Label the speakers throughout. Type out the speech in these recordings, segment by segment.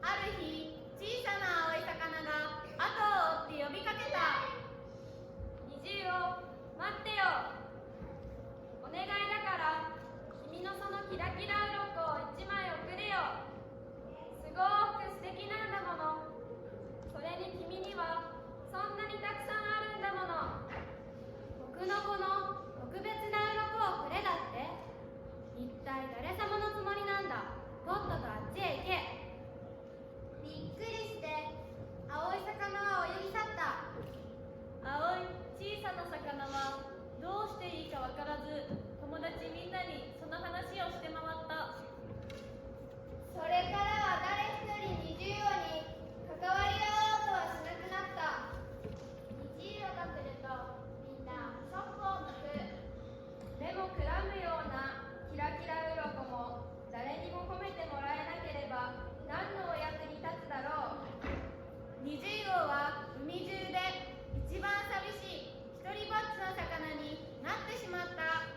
Speaker 1: ある日、小さな青い魚が後を追って呼びかけた。
Speaker 2: 虹を待ってよ。お願いだから君のそのキラキラ鱗を一枚送れよ。すごく素敵なんだもの。それに君にはそんなにたくさんあるんだもの。
Speaker 1: 僕のこの特別な鱗をくれだって。一体誰様のつもりなんだ。とっととあっちへ行け。びっくりして青い魚は泳ぎ去った。
Speaker 2: 青い小さな魚はどうしていいかわからず、友達みんなにその話をして回った。
Speaker 1: それからは誰一人虹色に関わり合おうとはしなくなった。虹色が来るとみんなそっぽを向く。
Speaker 2: 目もくらむようなキラキラ鱗も誰にも褒めてもらえなければ何のお役に立つだろう。
Speaker 1: 虹色は海中で一番寂しい一人ぼっちの魚になってしまった。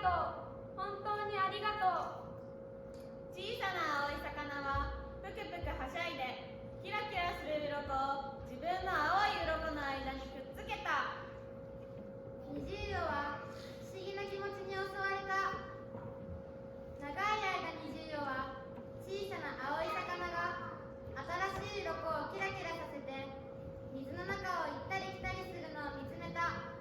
Speaker 2: がとう。本当にありがとう。
Speaker 3: 小さな青い魚はぷくぷくはしゃいでキラキラする鱗を自分の青い鱗の間にくっつけた。
Speaker 1: 虹色は不思議な気持ちに襲われた。長い間虹色は小さな青い魚が新しい鱗をキラキラさせて水の中を行ったり来たりするのを見つめた。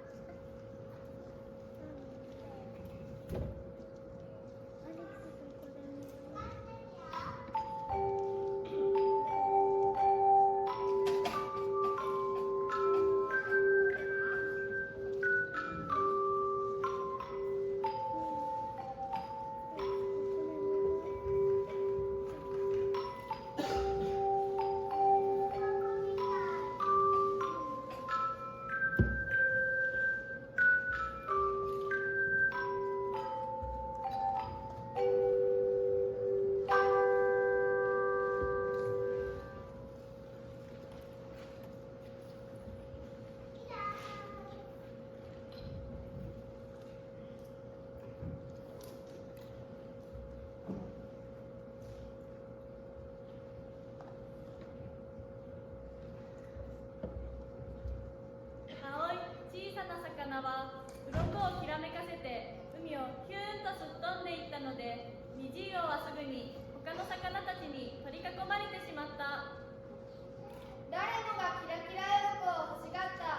Speaker 3: 青い小さな魚は鱗をきらめかせて海をヒューンとすっ飛んでいったので、虹色はすぐに他の魚たちに取り囲まれてしまった。
Speaker 1: 誰もがキラキラ鱗を欲しがった